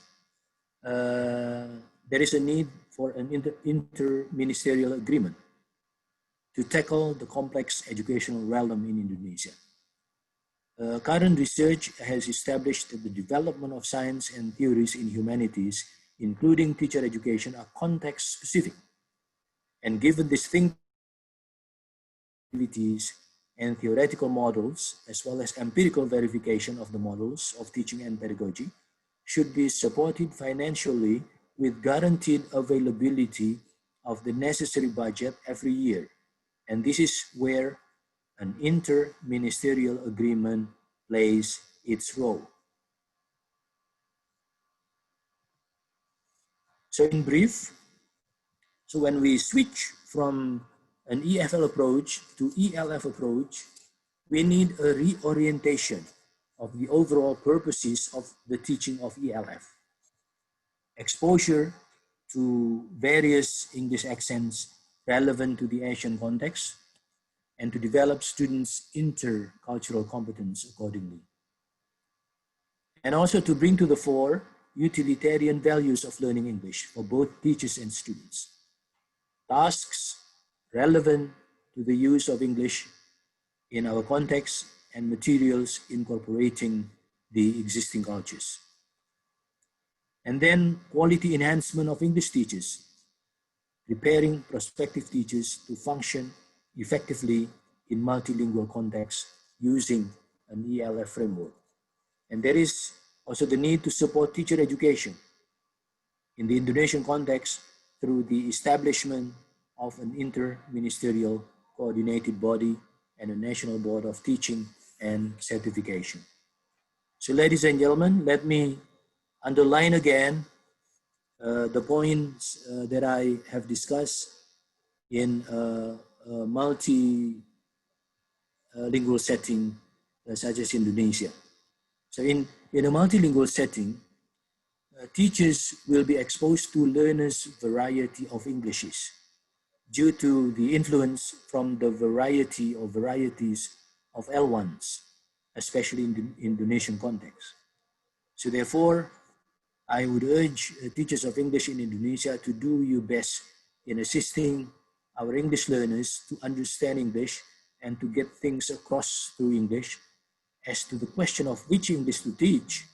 [SPEAKER 1] there is a need for an inter-ministerial agreement to tackle the complex educational realm in Indonesia. Current research has established that the development of science and theories in humanities, including teacher education, are context-specific. And given distinct activities and theoretical models, as well as empirical verification of the models of teaching and pedagogy, should be supported financially with guaranteed availability of the necessary budget every year. And this is where an inter-ministerial agreement plays its role. So in brief, so when we switch from an EFL approach to ELF approach, we need a reorientation of the overall purposes of the teaching of ELF. Exposure to various English accents relevant to the Asian context, and to develop students' intercultural competence accordingly. And also to bring to the fore utilitarian values of learning English for both teachers and students. Tasks relevant to the use of English in our context and materials incorporating the existing cultures. And then quality enhancement of English teachers, preparing prospective teachers to function effectively in multilingual contexts using an ELF framework. And there is also the need to support teacher education in the Indonesian context through the establishment of an inter-ministerial coordinated body and a national board of teaching and certification. So ladies and gentlemen, let me underline again the points that I have discussed in a multilingual setting such as Indonesia. So in a multilingual setting, teachers will be exposed to learners' variety of Englishes due to the influence from the variety or varieties of L1s, especially in the Indonesian context. So therefore, I would urge teachers of English in Indonesia to do your best in assisting our English learners to understand English and to get things across through English. As to the question of which English to teach,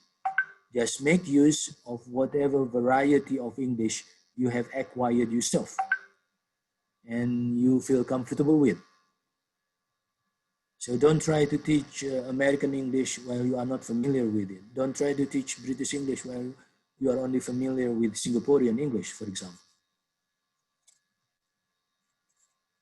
[SPEAKER 1] just make use of whatever variety of English you have acquired yourself and you feel comfortable with. So don't try to teach American English while you are not familiar with it. Don't try to teach British English while you are only familiar with Singaporean English, for example.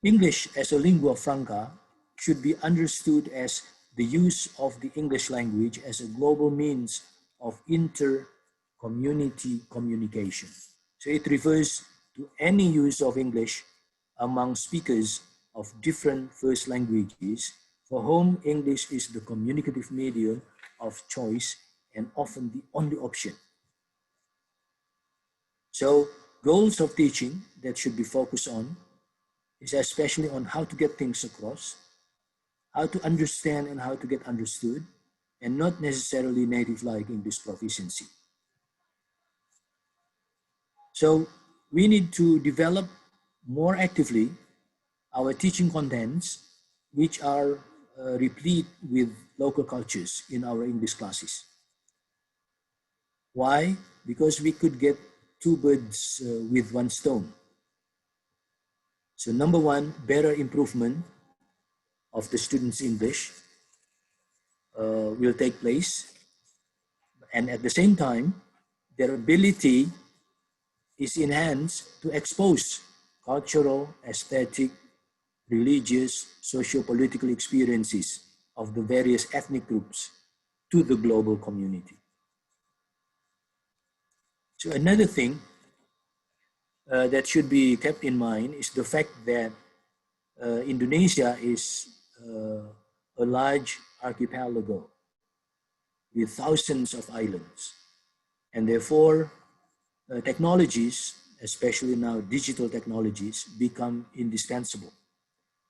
[SPEAKER 1] English as a lingua franca should be understood as the use of the English language as a global means of inter-community communication. So it refers to any use of English among speakers of different first languages for whom English is the communicative medium of choice and often the only option. So goals of teaching that should be focused on is especially on how to get things across, how to understand and how to get understood, and not necessarily native-like English proficiency. So we need to develop more actively our teaching contents, which are replete with local cultures in our English classes. Why? Because we could get two birds with one stone. So number one, better improvement of the students' English will take place. And at the same time, their ability is enhanced to expose cultural, aesthetic, religious, socio-political experiences of the various ethnic groups to the global community. So another thing that should be kept in mind is the fact that Indonesia is a large archipelago with thousands of islands. And therefore, technologies, especially now digital technologies, become indispensable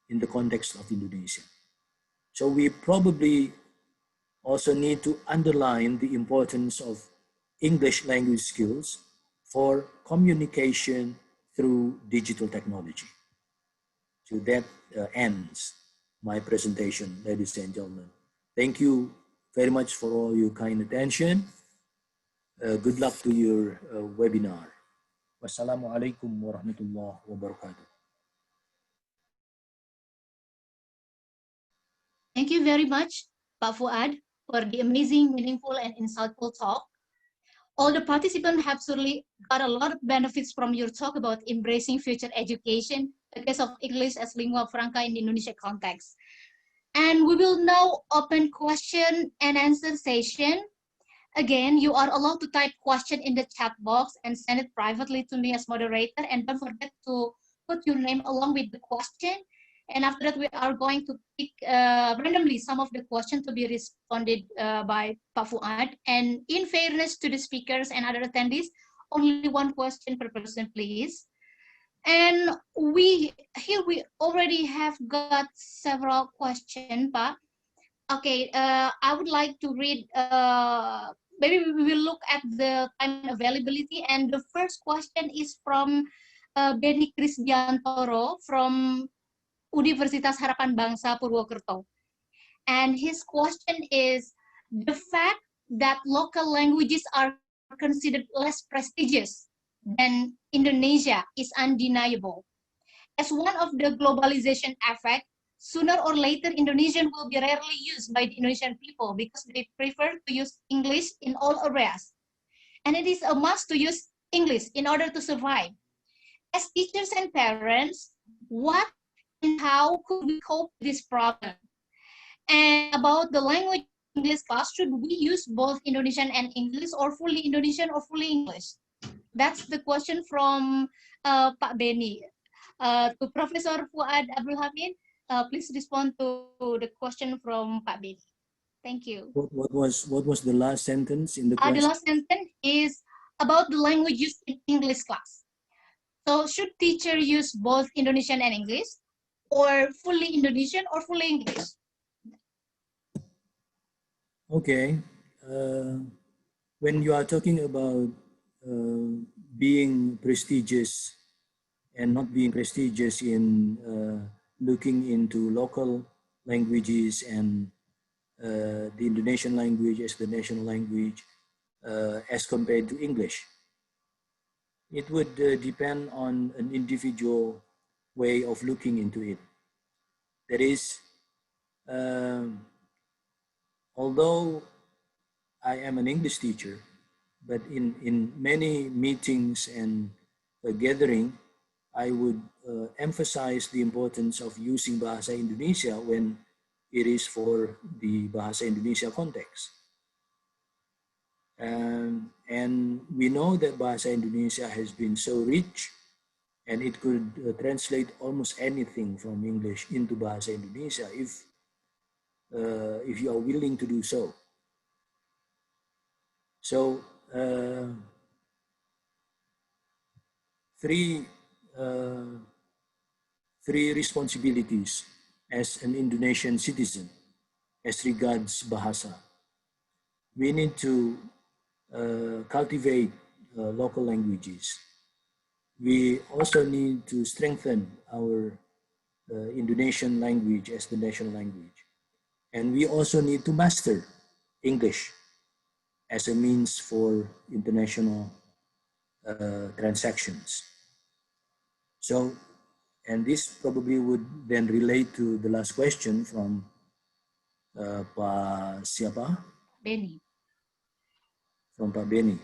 [SPEAKER 1] in the context of Indonesia. So we probably also need to underline the importance of English language skills for communication through digital technology. So that ends my presentation, ladies and gentlemen. Thank you very much for all your kind attention. Good luck to your webinar. Wassalamualaikum warahmatullahi wabarakatuh.
[SPEAKER 4] Thank you very much, Pak Fuad, for the amazing, meaningful, and insightful talk. All the participants have surely got a lot of benefits from your talk about embracing future education, the case of English as lingua franca in the Indonesia context. And we will now open question and answer session. Again, you are allowed to type question in the chat box and send it privately to me as moderator. And don't forget to put your name along with the question. And after that, we are going to pick randomly some of the questions to be responded by Pak Fuad. And in fairness to the speakers and other attendees, only one question per person, please. And we already have got several questions, Pak. Okay, I would like to read, maybe we will look at the time availability. And the first question is from Benny Krisdiantoro from Universitas Harapan Bangsa Purwokerto. And his question is, the fact that local languages are considered less prestigious than Indonesia is undeniable. As one of the globalization effect, sooner or later Indonesian will be rarely used by the Indonesian people because they prefer to use English in all areas. And it is a must to use English in order to survive. As teachers and parents, what and how could we cope with this problem? And about the language English class, should we use both Indonesian and English, or fully Indonesian or fully English? That's the question from Pak Benny. To Professor Fuad Abdul Hamied, please respond to the question from Pak Benny. Thank you.
[SPEAKER 1] What was the last sentence in the question?
[SPEAKER 4] The last sentence is about the language used in English class. So should teacher use both Indonesian and English, or fully Indonesian or fully English?
[SPEAKER 1] Okay. When you are talking about being prestigious and not being prestigious in looking into local languages and the Indonesian language as the national language as compared to English, it would depend on an individual way of looking into it. That is, although I am an English teacher, but in many meetings and gathering, I would emphasize the importance of using Bahasa Indonesia when it is for the Bahasa Indonesia context. And we know that Bahasa Indonesia has been so rich, and it could translate almost anything from English into Bahasa Indonesia if you are willing to do so. So three responsibilities as an Indonesian citizen as regards Bahasa. We need to cultivate local languages. We also need to strengthen our Indonesian language as the national language. And we also need to master English as a means for international transactions. So, and this probably would then relate to the last question from Pak siapa?
[SPEAKER 4] Benny.
[SPEAKER 1] From Pak Benny.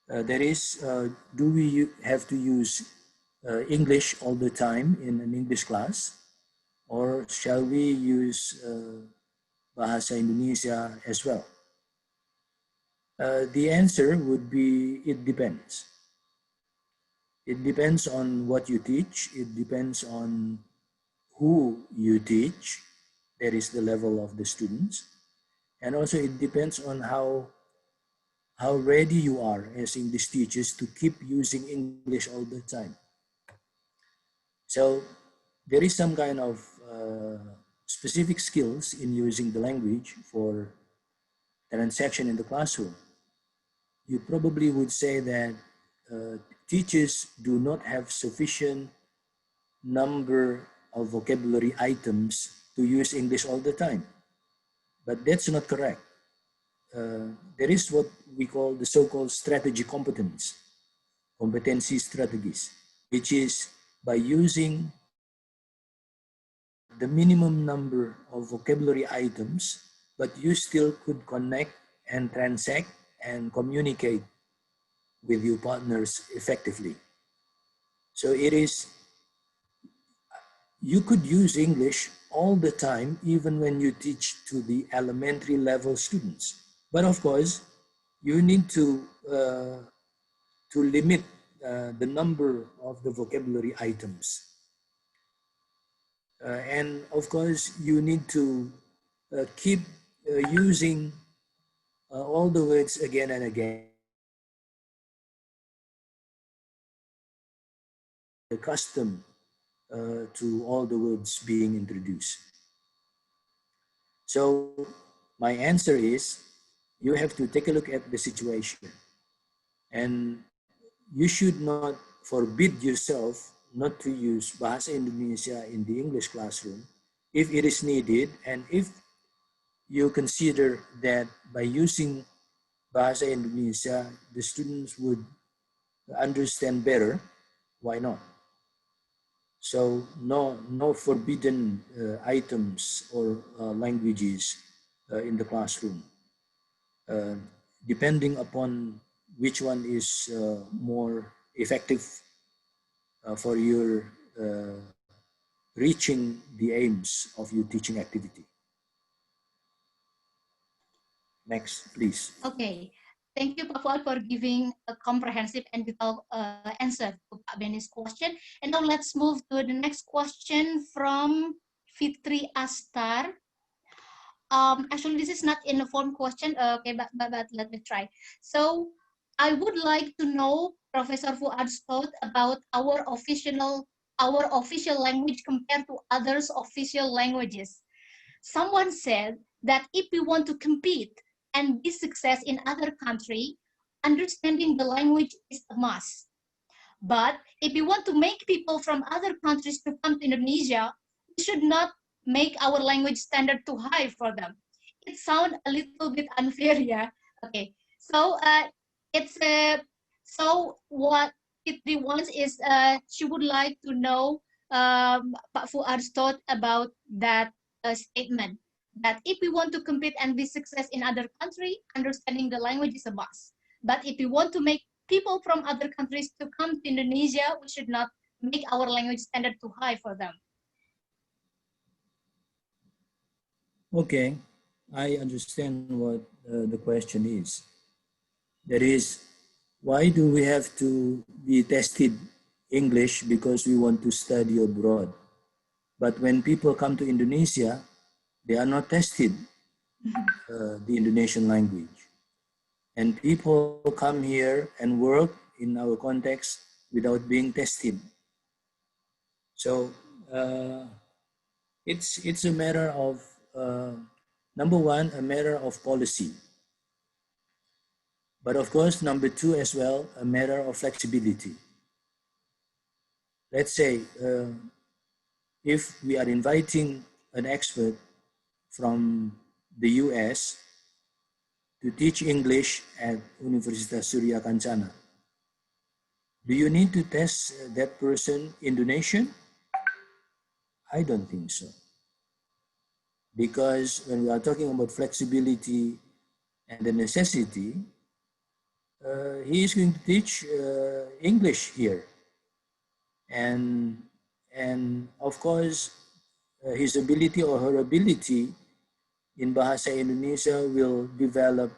[SPEAKER 1] That is, do we have to use English all the time in an English class? Or shall we use Bahasa Indonesia as well? The answer would be, it depends. It depends on what you teach. It depends on who you teach. That is the level of the students. And also it depends on how ready you are as English teachers to keep using English all the time. So there is some kind of specific skills in using the language for transaction in the classroom. You probably would say that teachers do not have sufficient number of vocabulary items to use English all the time. But that's not correct. There is what we call the so-called strategy competence, competency strategies, which is by using the minimum number of vocabulary items, but you still could connect and transact and communicate with your partners effectively. So it is, you could use English all the time, even when you teach to the elementary level students. But of course, you need to limit the number of the vocabulary items. And of course, you need to keep using all the words again and again. Accustomed to all the words being introduced. So my answer is, you have to take a look at the situation, and you should not forbid yourself not to use Bahasa Indonesia in the English classroom if it is needed, and if you consider that by using Bahasa Indonesia, the students would understand better, why not? So no forbidden items or languages in the classroom, depending upon which one is more effective for your reaching the aims of your teaching activity. Next, please.
[SPEAKER 4] Okay. Thank you, Pak Fuad, for giving a comprehensive and detailed answer to Pak Benny's question. And now let's move to the next question from Fitri Astar. Actually, this is not in a form question, okay, but let me try. So, I would like to know Professor Fuad's thought about our official language compared to others' official languages. Someone said that if we want to compete and be success in other country, understanding the language is a must. But if we want to make people from other countries to come to Indonesia, we should not make our language standard too high for them. It sounds a little bit unfair, yeah. Okay, so so what Fitri wants is she would like to know Pak Fuad's thought about that statement, that if we want to compete and be success in other country, understanding the language is a must. But if we want to make people from other countries to come to Indonesia, we should not make our language standard too high for them.
[SPEAKER 1] Okay, I understand what the question is. That is, why do we have to be tested English because we want to study abroad? But when people come to Indonesia, they are not tested the Indonesian language. And people come here and work in our context without being tested. So it's a matter of, number one, a matter of policy. But of course, number two as well, a matter of flexibility. Let's say if we are inviting an expert from the US to teach English at Universitas Suryakancana, do you need to test that person Indonesian? I don't think so. Because when we are talking about flexibility and the necessity, he is going to teach English here. And of course, his ability or her ability in Bahasa Indonesia will develop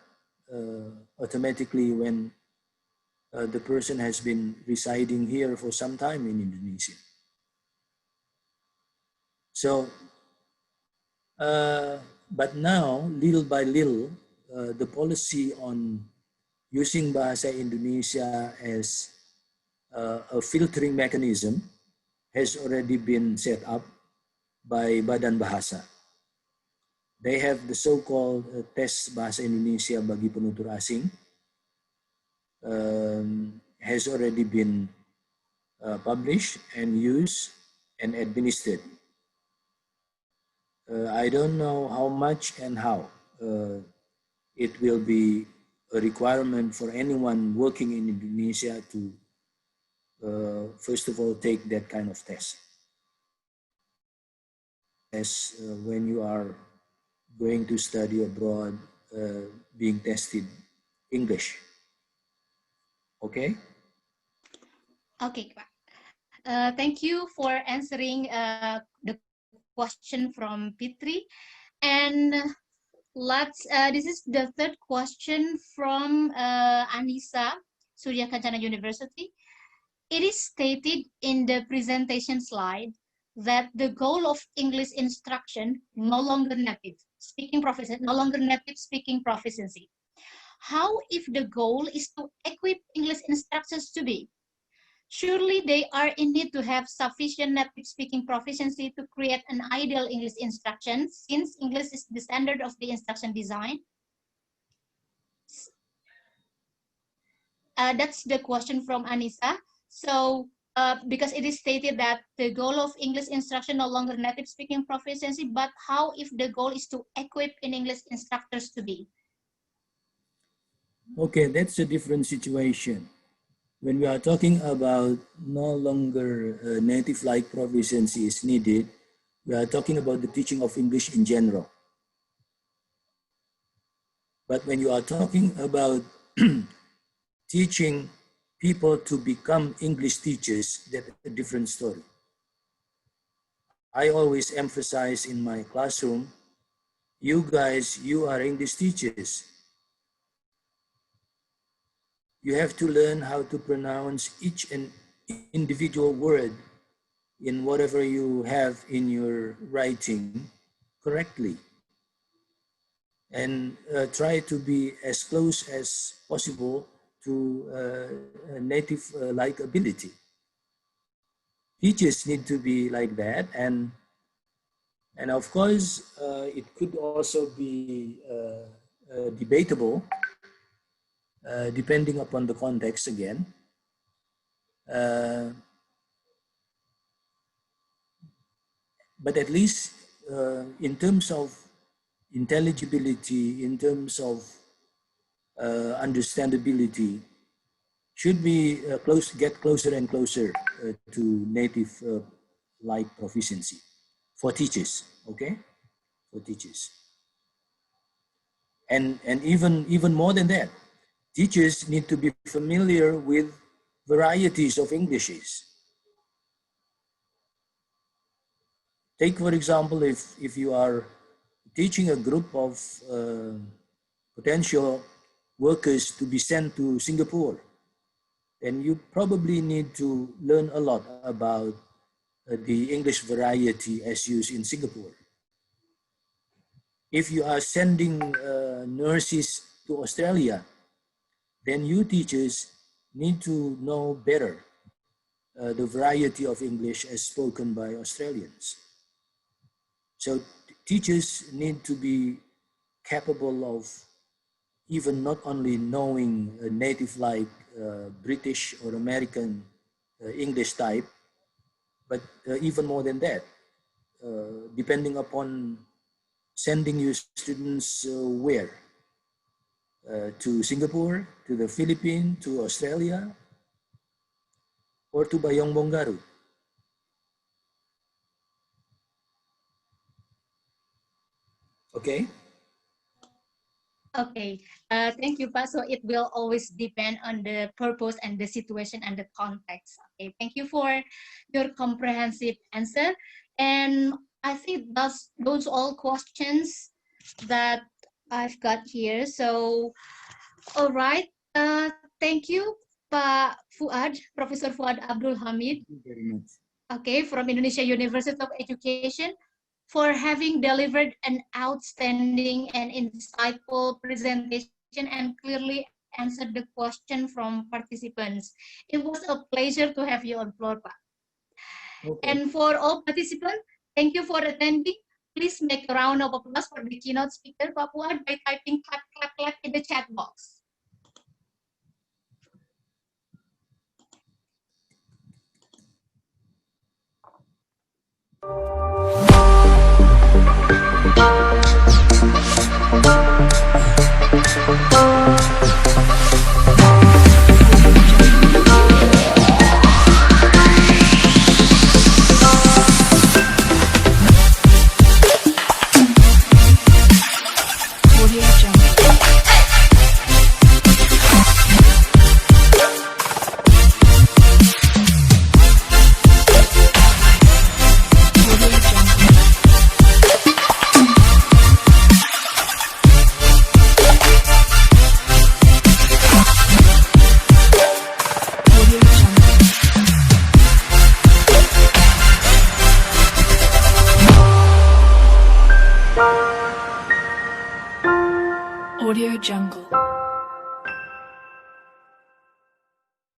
[SPEAKER 1] automatically when the person has been residing here for some time in Indonesia. So, but now, little by little, the policy on using Bahasa Indonesia as a filtering mechanism has already been set up by Badan Bahasa. They have the so-called tes Bahasa Indonesia bagi penutur asing, has already been published and used and administered. I don't know how much and how it will be a requirement for anyone working in Indonesia to first of all take that kind of test. As when you are going to study abroad, being tested English. Okay?
[SPEAKER 4] Okay, Pak. Thank you for answering the question from Pitri. And this is the third question from Anissa, Suryakancana University. It is stated in the presentation slide that the goal of English instruction no longer native speaking proficiency. How if the goal is to equip English instructors to be? Surely they are in need to have sufficient native speaking proficiency to create an ideal English instruction, since English is the standard of the instruction design. That's the question from Anissa. So, because it is stated that the goal of English instruction no longer native speaking proficiency, but how if the goal is to equip in English instructors to be?
[SPEAKER 1] Okay, that's a different situation. When we are talking about no longer native-like proficiency is needed, we are talking about the teaching of English in general. But when you are talking about teaching people to become English teachers, that's a different story. I always emphasize in my classroom, you guys, you are English teachers. You have to learn how to pronounce each and individual word in whatever you have in your writing correctly. And try to be as close as possible to native-like ability. Teachers need to be like that, and of course it could also be debatable depending upon the context again. But at least in terms of intelligibility, in terms of understandability, should be get closer and closer to native-like proficiency for teachers, okay? For teachers. And even more than that, teachers need to be familiar with varieties of Englishes. Take, for example, if you are teaching a group of potential workers to be sent to Singapore, then you probably need to learn a lot about the English variety as used in Singapore. If you are sending nurses to Australia, then you teachers need to know better the variety of English as spoken by Australians. So teachers need to be capable of even not only knowing a native like British or American English type, but even more than that, depending upon sending your students where? To Singapore, to the Philippines, to Australia, or to Bayong Bonggaru. Okay?
[SPEAKER 4] Okay, thank you, Pak. So it will always depend on the purpose and the situation and the context. Okay, thank you for your comprehensive answer. And I think those all questions that I've got here. So, all right. Thank you, Pak Fuad, Professor Fuad Abdul Hamied.
[SPEAKER 1] Thank you very much.
[SPEAKER 4] Okay, from Indonesia University of Education, for having delivered an outstanding and insightful presentation and clearly answered the question from participants. It was a pleasure to have you on floor, Pak.
[SPEAKER 1] Okay.
[SPEAKER 4] And for all participants, thank you for attending. Please make a round of applause for the keynote speaker, Pak Fuad, by typing clap, clap, clap in the chat box.
[SPEAKER 5] Audio Jungle.